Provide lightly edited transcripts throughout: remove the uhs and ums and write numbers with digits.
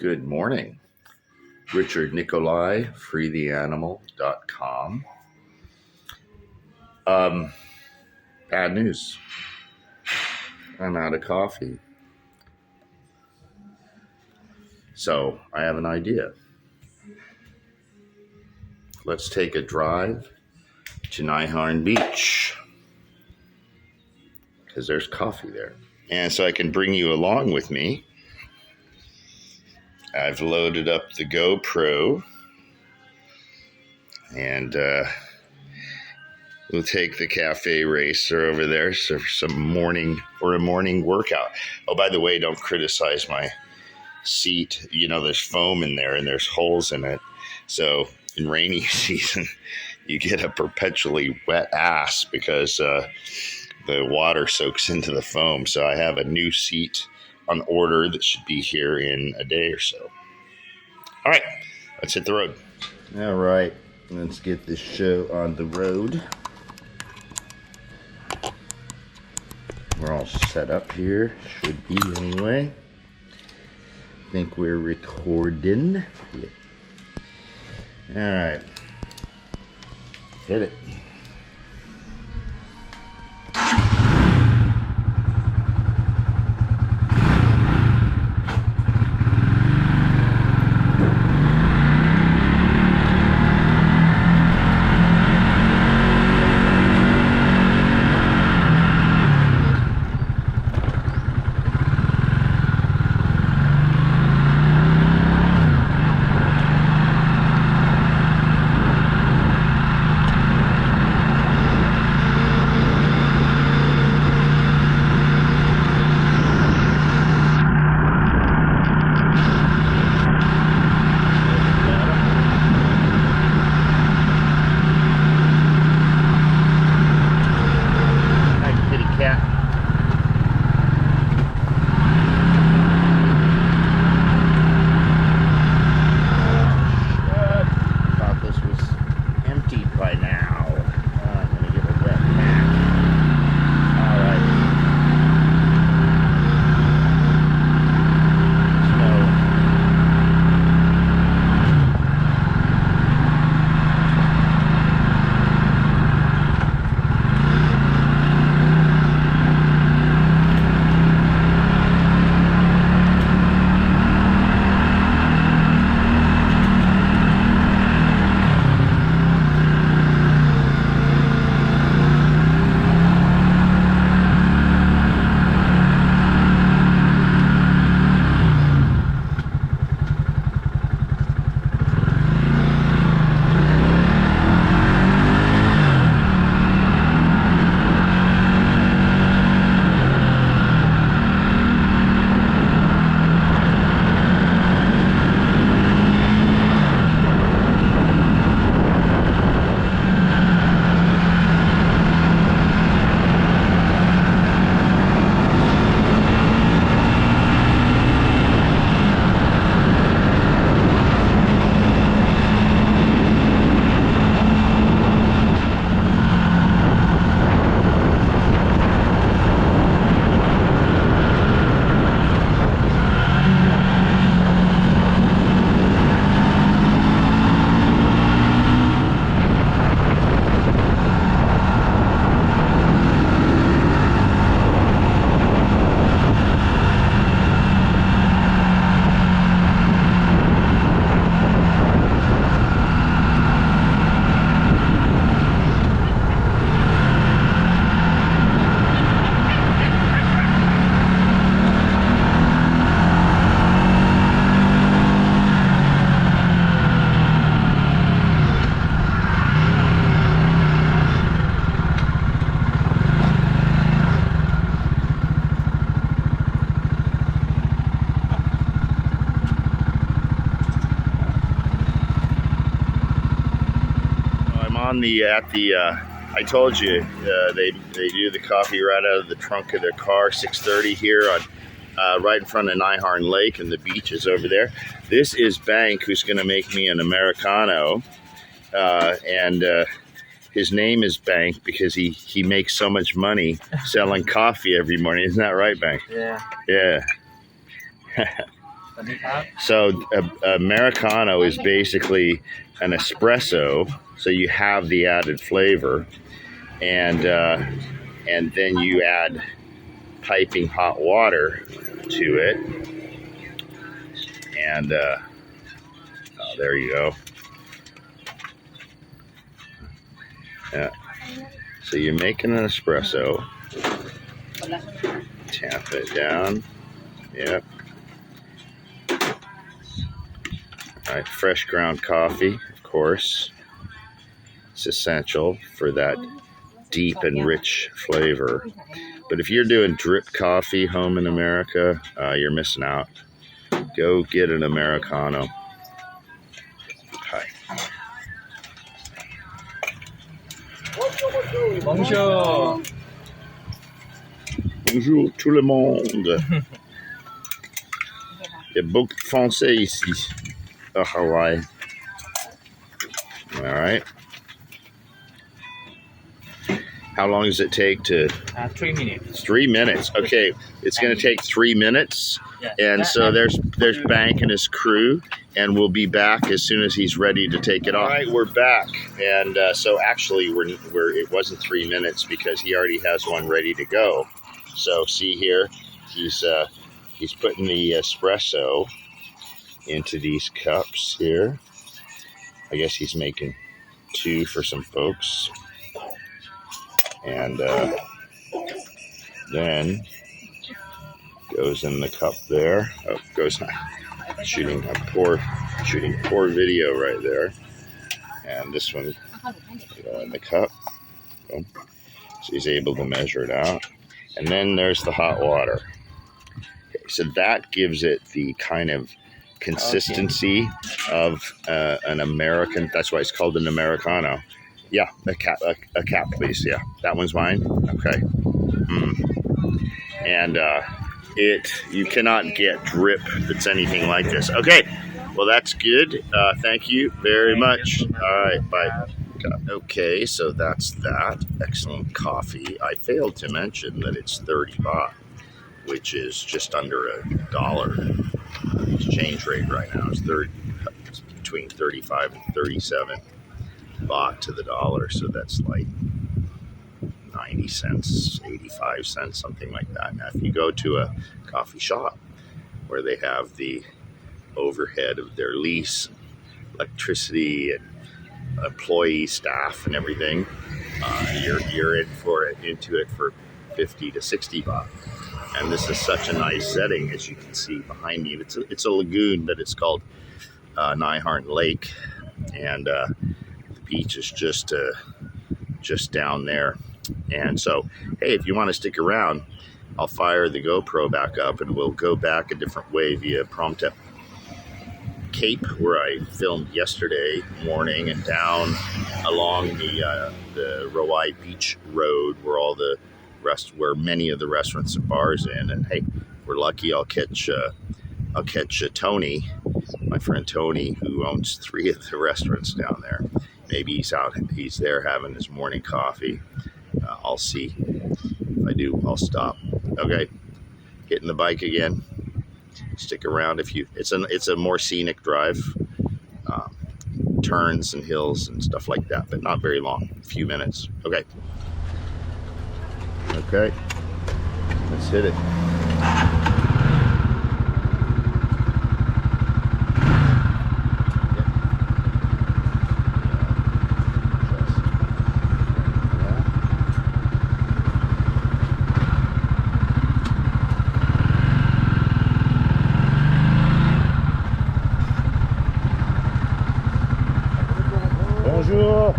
Good morning. Richard Nikoley, freetheanimal.com. Bad news. I'm out of coffee. So I have an idea. Let's take a drive to Harn Beach because there's coffee there. And so I can bring you along with me. I've loaded up the GoPro and we'll take the cafe racer over there for some morning workout. Oh, by the way, don't criticize my seat. You know, there's foam in there and there's holes in it. So in rainy season, you get a perpetually wet ass because the water soaks into the foam. So I have a new seat on order that should be here in a day or so. All right, let's hit the road. All right, let's get this show on the road. We're all set up here, should be anyway. I think we're recording. Yeah. All right, hit it. I told you they do the coffee right out of the trunk of their car. 6:30 here on right in front of Harn Lake, and the beach is over there. This is Bank, who's going to make me an Americano, and his name is Bank because he makes so much money selling coffee every morning. Isn't that right, Bank? Yeah. Yeah. So Americano is basically an espresso, so you have the added flavor, and then you add piping hot water to it, and oh, there you go. Yeah. So you're making an espresso, tamp it down. Yep. All right, fresh ground coffee, of course. It's essential for that deep and rich flavor. But if you're doing drip coffee home in America, you're missing out. Go get an Americano. Hi. Bonjour. Bonjour tout le monde. Il y a beaucoup de Français ici, à Hawaii. All right. How long does it take to? 3 minutes. 3 minutes. Okay, it's going to take 3 minutes, and so there's Bank and his crew, and we'll be back as soon as he's ready to take it off. All right, we're back, and so actually it wasn't 3 minutes because he already has one ready to go. So see here, he's putting the espresso into these cups here. I guess he's making 2 for some folks. And then goes in the cup there. Oh, goes shooting poor video right there. And this one in the cup. So he's able to measure it out. And then there's the hot water. Okay, so that gives it the kind of consistency of an American. That's why it's called an Americano. Yeah, a cap, please. Yeah, that one's mine. Okay. And you cannot get drip that's anything like this. Okay, well that's good. Thank you very much. All right, bye. Okay, so that's that. Excellent coffee. I failed to mention that it's 30 baht, which is just under $1. Exchange rate right now is between 35 and 37 baht to the dollar, so that's like 90 cents, 85 cents, something like that. Now, if you go to a coffee shop where they have the overhead of their lease, electricity, and employee staff and everything, you're into it for 50 to 60 baht. And this is such a nice setting, as you can see behind me. It's a lagoon, but it's called Harn Lake, and the beach is just down there. And so, hey, if you want to stick around, I'll fire the GoPro back up, and we'll go back a different way via Promtep Cape, where I filmed yesterday morning, and down along the Rawai Beach Road, where many of the restaurants and bars in. And hey, if we're lucky, I'll catch Tony, my friend Tony, who owns 3 of the restaurants down there. Maybe he's there having his morning coffee. I'll see. If I do, I'll stop. Okay, hitting the bike again. Stick around it's a more scenic drive, turns and hills and stuff like that, but not very long, a few minutes. Okay, let's hit it. Bonjour.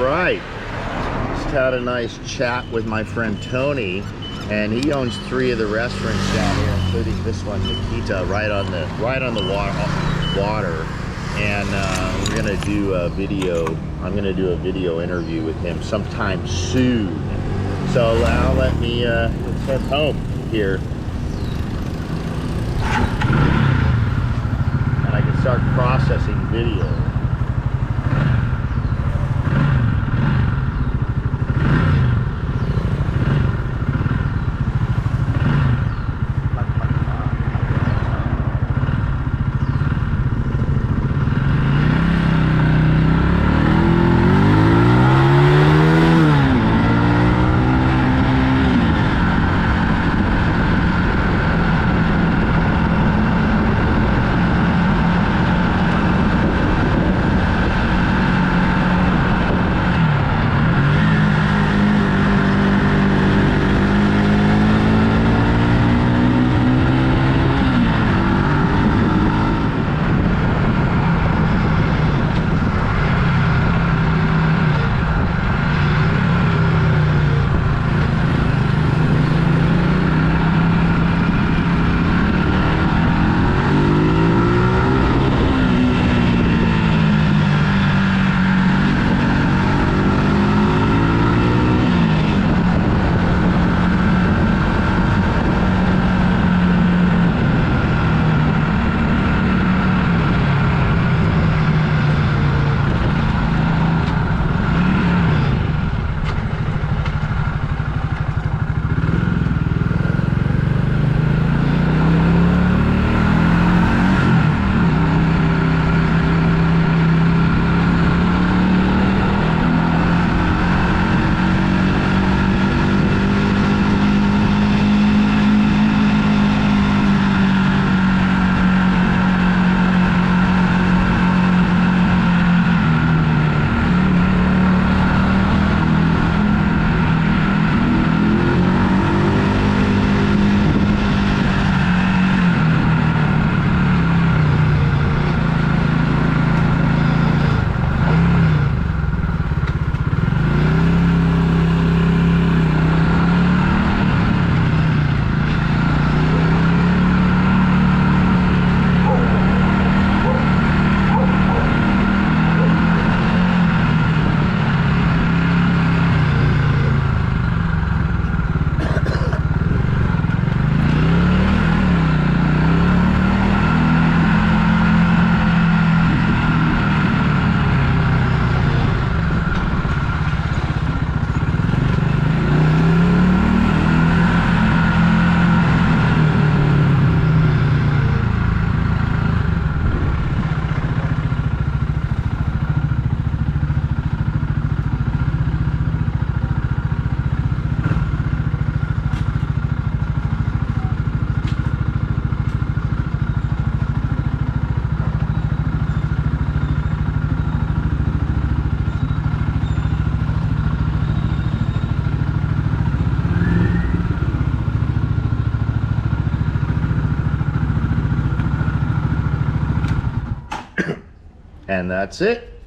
right. Just had a nice chat with my friend Tony, and he owns 3 of the restaurants down here, including this one, Nikita, right on the water. And we're gonna do a video. I'm gonna do a video interview with him sometime soon. So now let's head home here, and I can start processing video. And that's it.